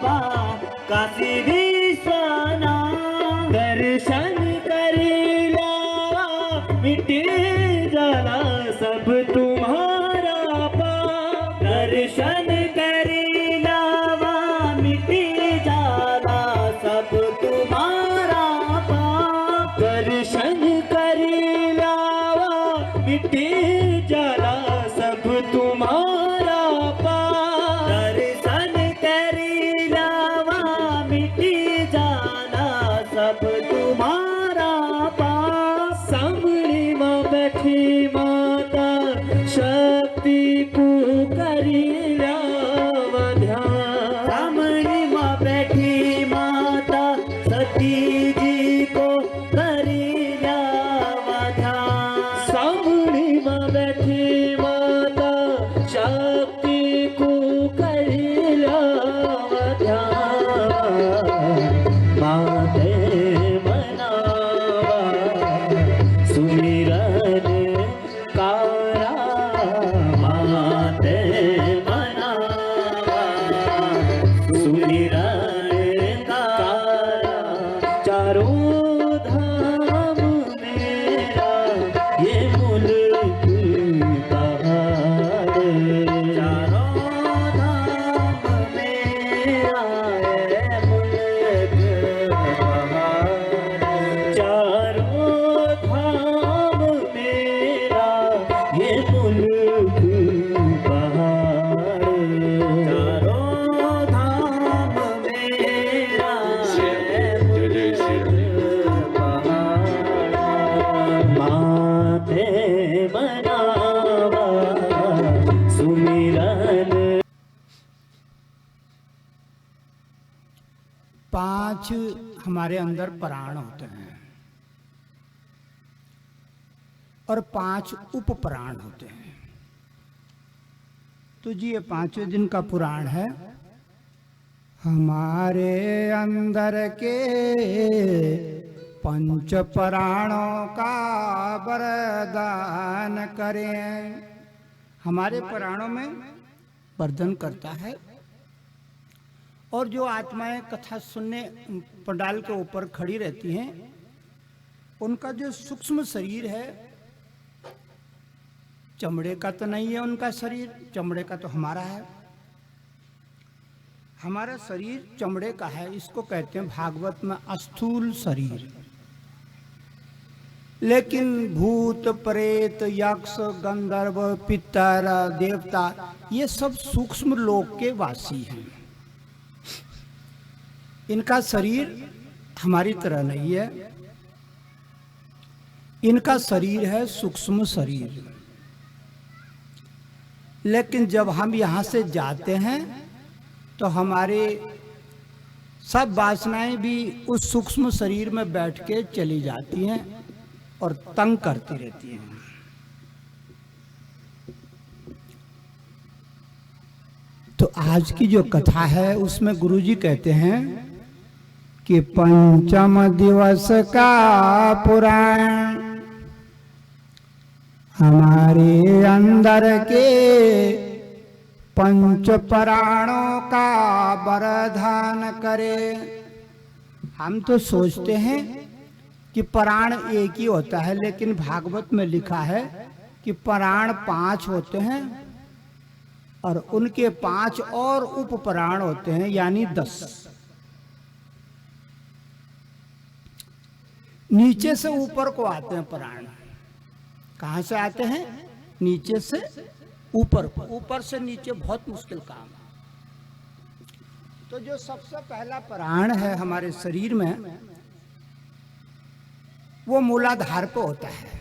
बाबा काशी विश्वनाथ। दर्शन करी लावा मिटे जाला सब तुम्हारा पाप। दर्शन करी लावा मिटे जाला सब तुम्हारा पाप। दर्शन करी लावा मिटे जाला सब तुम्हारा पाप। दर्शन करी लावा मिटे जाला सब तुम्हारा पाप। सामने माँ बैठी माता शक्ति को करी लावा ध्यान। सामने माँ बैठी माता सती जी को करी लावा ध्यान। सामने माँ बैठी माता शक्ति को करी लावा ध्यान। माते मनावा सुमिरन कारा। माते मनावा सुमिरन कारा। चारों धाम मेरा ये मुल्क पहाड़। चारों धाम मेरा ये मुल्क पहाड़। चारों धाम मेरा ये मुल्क पहाड़। चारों धाम मेरा ये मुल्क पहाड़। माते मनावा सुमिरन। 5 हमारे अंदर प्राण होते हैं और 5 उप प्राण होते हैं। तो जी ये 5वें दिन का पुराण है। हमारे अंदर के 5 प्राणों का वरदान करें। हमारे प्राणों में वर्धन करता है। और जो आत्माएं कथा सुनने पंडाल के ऊपर खड़ी रहती हैं, उनका जो सूक्ष्म शरीर है, चमड़े का तो नहीं है उनका शरीर, चमड़े का तो हमारा है। हमारा शरीर चमड़े का है, इसको कहते हैं भागवत में अस्थूल शरीर। लेकिन भूत प्रेत यक्ष गंधर्व पितर देवता ये सब सूक्ष्म लोक के वासी हैं। इनका शरीर हमारी तरह नहीं है, इनका शरीर है सूक्ष्म शरीर। लेकिन जब हम यहाँ से जाते हैं तो हमारे सब वासनाएं भी उस सूक्ष्म शरीर में बैठ के चली जाती हैं और तंग करती रहती हैं। तो आज की जो कथा है उसमें गुरुजी कहते हैं कि 5म दिवस का पुराण हमारे अंदर के 5 प्राणों का वरदान करे। हम तो सोचते हैं कि प्राण एक ही होता है, लेकिन भागवत में लिखा है कि प्राण 5 होते हैं और उनके 5 और उप प्राण होते हैं, यानी 10। नीचे से ऊपर को आते हैं प्राण। कहां से आते हैं? नीचे से ऊपर को। ऊपर से नीचे बहुत मुश्किल काम है। तो जो सबसे पहला प्राण है हमारे शरीर में, वो मूलाधार पे होता है।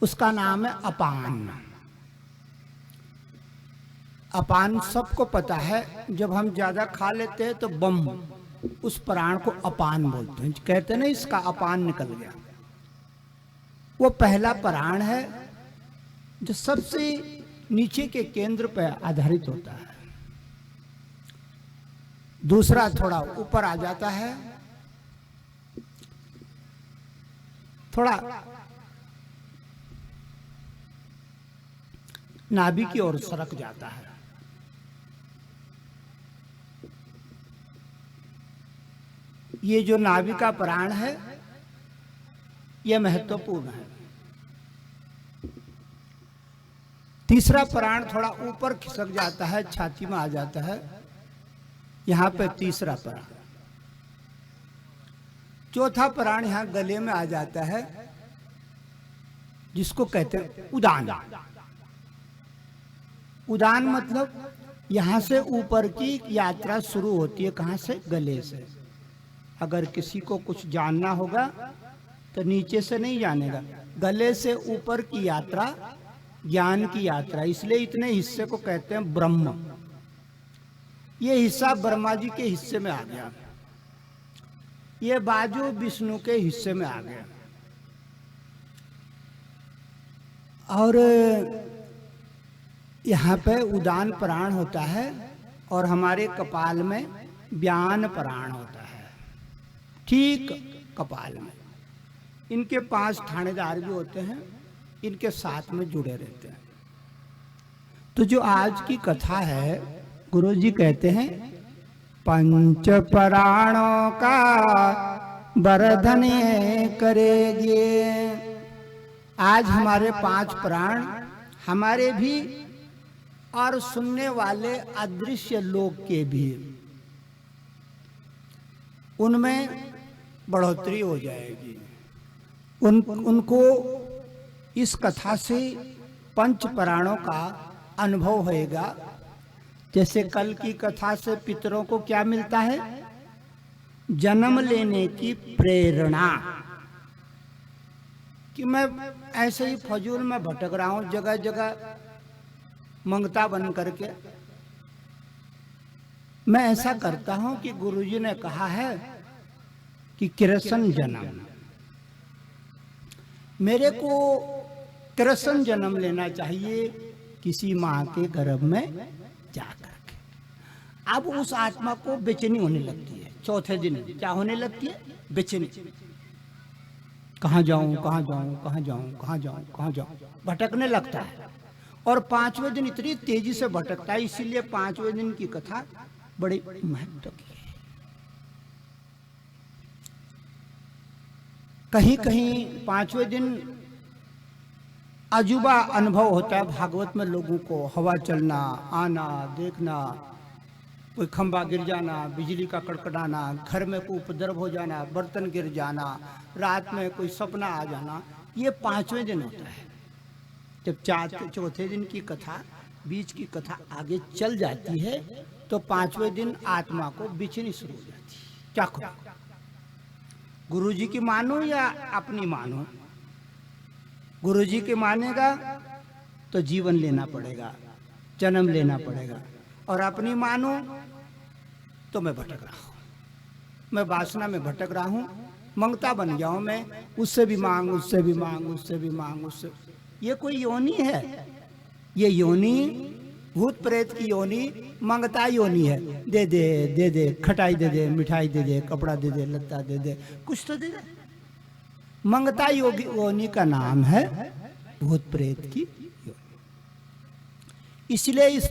उसका नाम है अपान। अपान सबको पता है। जब हम ज्यादा खा लेते हैं तो बम, उस प्राण को अपान बोलते हैं। कहते हैं ना इसका अपान निकल गया। वो पहला प्राण है जो सबसे नीचे के केंद्र पर आधारित होता है। दूसरा थोड़ा ऊपर आ जाता है, थोड़ा नाभि की ओर सरक जाता है। ये जो नाभि का प्राण है यह महत्वपूर्ण है। तीसरा प्राण थोड़ा ऊपर खिसक जाता है, छाती में आ जाता है, यहां पे तीसरा प्राण। चौथा प्राण यहां गले में आ जाता है, जिसको कहते हैं उदान। उदान मतलब यहां से ऊपर की यात्रा शुरू होती है। कहां से? गले से। अगर किसी को कुछ जानना होगा तो नीचे से नहीं जानेगा, गले से ऊपर की यात्रा ज्ञान की यात्रा। इसलिए इतने हिस्से को कहते हैं ब्रह्म। ये हिस्सा ब्रह्मा जी के हिस्से में आ गया, ये बाजू विष्णु के हिस्से में आ गया, और यहाँ पे उदान प्राण होता है और हमारे कपाल में व्यान प्राण होता है, ठीक कपाल में। इनके 5 थानेदार भी होते हैं, इनके साथ में जुड़े रहते हैं। तो जो आज की कथा है, गुरुजी कहते हैं 5 प्राणों का वर्धन करेंगे। आज हमारे 5 प्राण हमारे भी और सुनने वाले अदृश्य लोक के भी, उनमें बढ़ोतरी हो जाएगी। उनको इस कथा से 5 प्राणों का अनुभव होएगा। जैसे कल की कथा से पितरों को क्या मिलता है? जन्म लेने की प्रेरणा, कि मैं ऐसे ही फजूल में भटक रहा हूं, जगह जगह मंगता बन करके। मैं ऐसा करता हूं कि गुरुजी ने कहा है कि कृष्ण जन्म, मेरे को कृष्ण जन्म लेना चाहिए किसी माँ के गर्भ में जाकर के। अब उस आत्मा को बेचैनी होने लगती है। चौथे दिन क्या होने लगती है? बेचैनी। कहाँ जाऊं, कहाँ जाऊं, कहाँ जाऊं, कहाँ जाऊं, कहाँ जाऊं, भटकने लगता है। और 5वें दिन इतनी तेजी से भटकता है, इसीलिए 5वें दिन की कथा बड़ी महत्व की है। कहीं कहीं 5वें दिन अजूबा अनुभव होता है भागवत में लोगों को। हवा चलना, आना, देखना, कोई खंबा गिर जाना, बिजली का कड़कड़ाना, घर में कोई उपद्रव हो जाना, बर्तन गिर जाना, रात में कोई सपना आ जाना, ये 5वें दिन होता है। जब चौथे दिन की कथा, बीच की कथा आगे चल जाती है तो 5वें दिन आत्मा को बेचैनी शुरू हो जाती है। क्या करो? गुरुजी की मानो या अपनी मानो? गुरुजी के मानेगा तो जीवन लेना पड़ेगा, जन्म लेना पड़ेगा, और अपनी मानो तो मैं भटक रहा हूं, मैं वासना में भटक रहा हूं, मंगता बन जाऊं मैं, उससे भी मांग, उससे भी मांग, उससे भी मांग, उससे। ये कोई योनि है? ये योनि भूत प्रेत की योनि, मंगता योनि है। दे दे, दे दे, खटाई दे दे, मिठाई दे दे, कपड़ा दे दे, लत्ता दे दे, कुछ तो दे दे। मंगता योनि का नाम है भूत प्रेत की योनि। इसलिए इस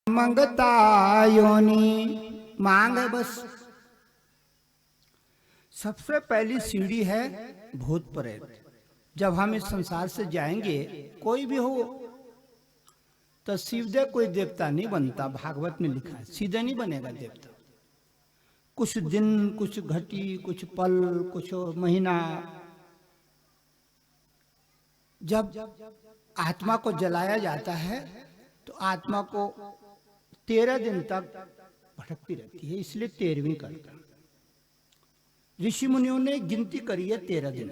मंगता योनि मांग है बस। सबसे पहली सीढ़ी है भूत प्रेत। जब हम इस संसार से जाएंगे, कोई भी हो, तो सीधे कोई देवता नहीं बनता। भागवत में लिखा है सीधे नहीं बनेगा देवता। कुछ दिन, कुछ घटी, कुछ पल, कुछ महीना, जब आत्मा को जलाया जाता है तो आत्मा को 13 दिन तक भटकती रहती है। इसलिए 13वीं करता। ऋषि मुनियों ने गिनती करी है 13 दिन।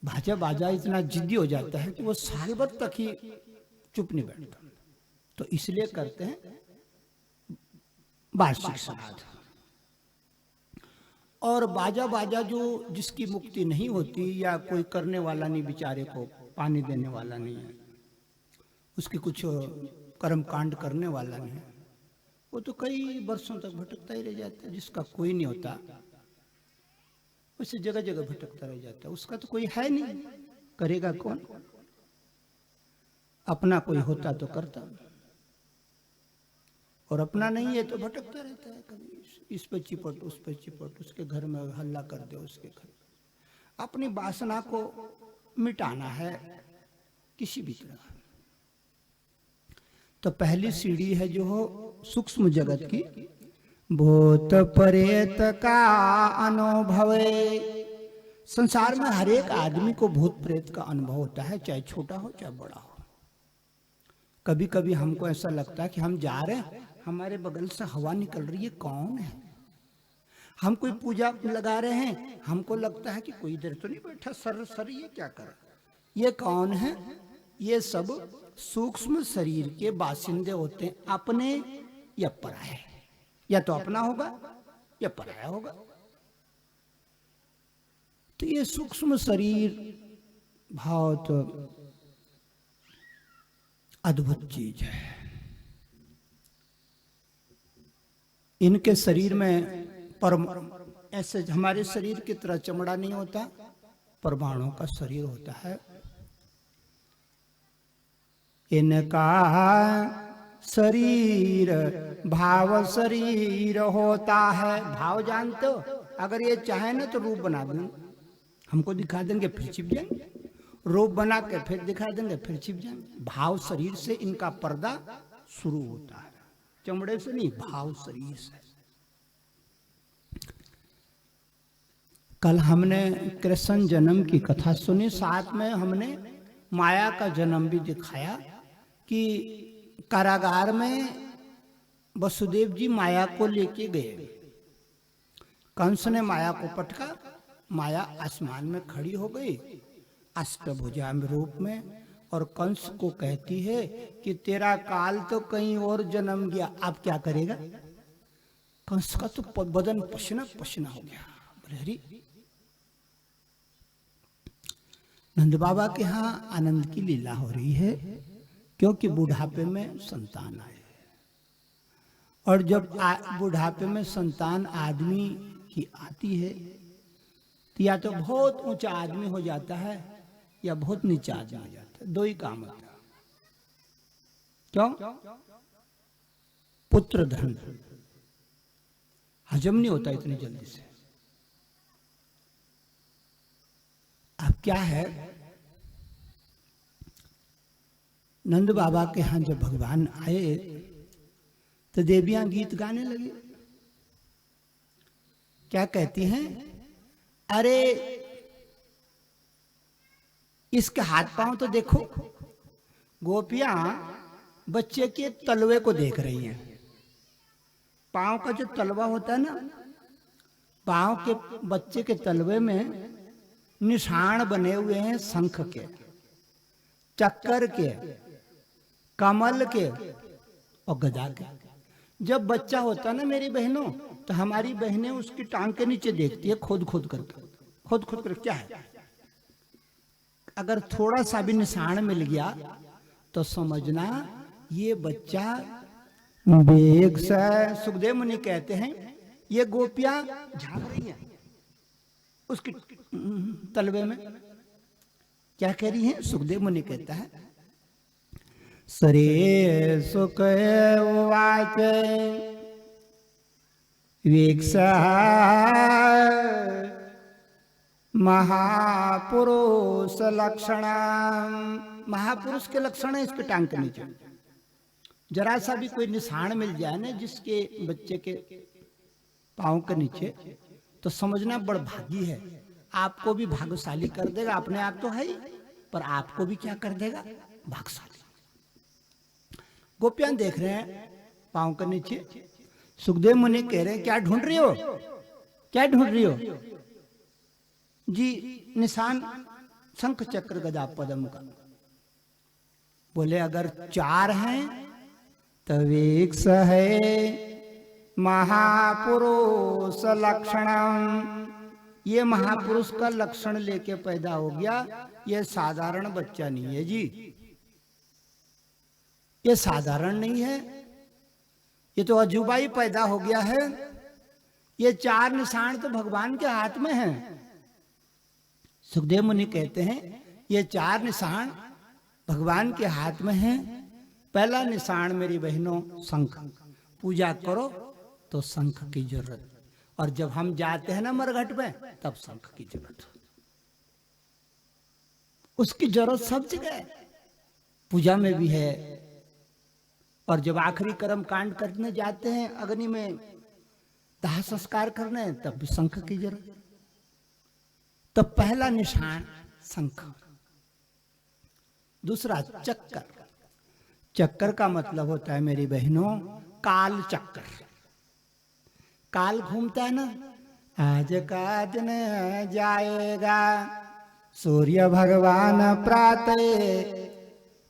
भाजा बाजा इतना जिद्दी हो जाता है कि वो साल भर तक ही चुप नहीं बैठता, तो इसलिए करते हैं वार्षिक श्राद्ध। और बाजा बाजा जो जिसकी मुक्ति नहीं होती, या कोई करने वाला नहीं, बेचारे को पानी देने वाला नहीं है, उसकी कुछ कर्म कांड करने वाला नहीं है, वो तो कई वर्षों तक भटकता ही रह जाता है। जिसका कोई नहीं होता उसे जगह जगह भटकता रह जाता है। उसका तो कोई है नहीं, करेगा कौन? अपना कोई होता तो करता। और अपना नहीं है तो भटकता रहता है, कभी इस पे चिपट उस पे चिपट, उसके घर में हल्ला कर दे, उसके घर। अपनी वासना को मिटाना है किसी भी तरह। तो पहली सीढ़ी है जो हो सूक्ष्म जगत की, भूत प्रेत का अनुभव। संसार में हर एक आदमी को भूत प्रेत का अनुभव होता है, चाहे छोटा हो चाहे बड़ा हो। कभी कभी हमको ऐसा लगता है कि हम जा रहे हैं, हमारे बगल से हवा निकल रही है, कौन है? हम कोई पूजा लगा रहे हैं, हमको लगता है कि कोई इधर तो नहीं बैठा, सर सर ये क्या कर, ये कौन है? ये सब सूक्ष्म शरीर के बासिंदे होते हैं, अपने या पराये। या तो अपना होगा या पराया होगा। तो ये सूक्ष्म शरीर बहुत अद्भुत चीज है। इनके शरीर में ऐसे हमारे शरीर की तरह चमड़ा नहीं होता, परमाणु का शरीर होता है। इनका शरीर भाव शरीर होता है। भाव जानते हो? अगर ये चाहे ना तो रूप बना देंगे, हमको दिखा देंगे फिर छिप जाएंगे, रूप बना के फिर दिखा देंगे फिर छिप जाएंगे। भाव शरीर से इनका पर्दा शुरू होता है, चमड़े से नहीं, भाव शरीर से। कल हमने कृष्ण जन्म की कथा सुनी, साथ में हमने माया का जन्म भी दिखाया कि कारागार में वसुदेव जी माया को लेके गए। कंस ने माया को पटका, माया आसमान में खड़ी हो गई अष्टभुजा रूप में, और कंस को कहती है कि तेरा काल तो कहीं और जन्म गया, अब क्या करेगा? कंस का तो बदन पसीना पसीना हो गया। हरी नंद बाबा के यहाँ आनंद की लीला हो रही है, क्योंकि बुढ़ापे में संतान आए। और जब बुढ़ापे में संतान आदमी की आती है तो या तो बहुत ऊंचा आदमी हो जाता है या बहुत नीचा आदमी हो जाता है, दो ही काम होता है। क्यों? पुत्र धन हजम नहीं होता इतनी जल्दी से। अब क्या है, नंद बाबा के यहां जब भगवान आए तो देवियां गीत गाने लगी। क्या कहती हैं? अरे इसके हाथ पांव तो देखो। गोपियां बच्चे के तलवे को देख रही हैं। पांव का जो तलवा होता है ना, पांव के बच्चे के तलवे में निशान बने हुए हैं, शंख के, चक्कर के, कमल के और गदा के। जब बच्चा होता है ना मेरी बहनों, तो हमारी बहनें उसकी टांग के नीचे देखती है, खोद खोद करके क्या है। अगर थोड़ा सा भी निशान मिल गया तो समझना ये बच्चा वेग से। सुखदेव मुनि कहते हैं ये गोपियां झांक रही हैं उसकी तलवे में। क्या कह रही हैं? सुखदेव मुनि कहता है सरे सुख वाच वीक्षा महापुरुष लक्षण। महापुरुष के लक्षण है इसके टांग के नीचे। जरा सा भी कोई निशान मिल जाए ना जिसके बच्चे के पांव के नीचे, तो समझना बड़ भागी है। आपको भी भाग्यशाली कर देगा, अपने आप तो है ही, पर आपको भी क्या कर देगा? भाग्यशाली। गोपियां देख रहे हैं पांव के नीचे। सुखदेव मुनि कह रहे हैं क्या ढूंढ रही हो? क्या ढूंढ रही हो? जी निशान शंख चक्र गदा पद्म का। बोले अगर चार हैं तो एक है महापुरुष लक्षणम। ये महापुरुष का लक्षण लेके पैदा हो गया, ये साधारण बच्चा नहीं है जी, ये साधारण नहीं है, ये तो अजूबा ही पैदा हो गया है। ये चार निशान तो भगवान के हाथ में है। सुखदेव मुनि कहते हैं ये चार निशान भगवान के हाथ में हैं। पहला निशान मेरी बहनों शंख, पूजा करो तो शंख की जरूरत, और जब हम जाते हैं ना मरघट में तब शंख की जरूरत हो। उसकी जरूरत सब जगह है, पूजा में भी है। और जब आखिरी कर्म कांड करने जाते हैं, अग्नि में दाह संस्कार करने, तब भी शंख की जरूरत। तो पहला निशान शंख। दूसरा चक्कर। चक्कर का मतलब होता है मेरी बहनों काल चक्कर। काल घूमता है ना, आज का दिन जाएगा, सूर्य भगवान प्रातः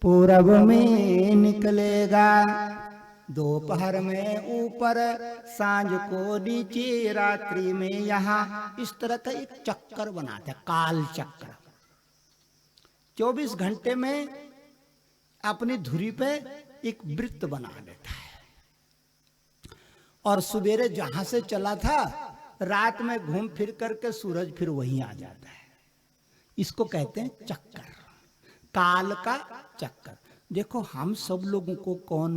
पूरब में निकलेगा, दोपहर में ऊपर, सांझ को नीचे, रात्रि में यहाँ। इस तरह का एक चक्कर बनाता है, काल चक्र। 24 घंटे में अपनी धुरी पे एक वृत्त बना देता है, और सवेरे जहां से चला था रात में घूम फिर करके सूरज फिर वहीं आ जाता है। इसको कहते हैं चक्कर, काल का चक्कर। देखो हम सब लोगों को कौन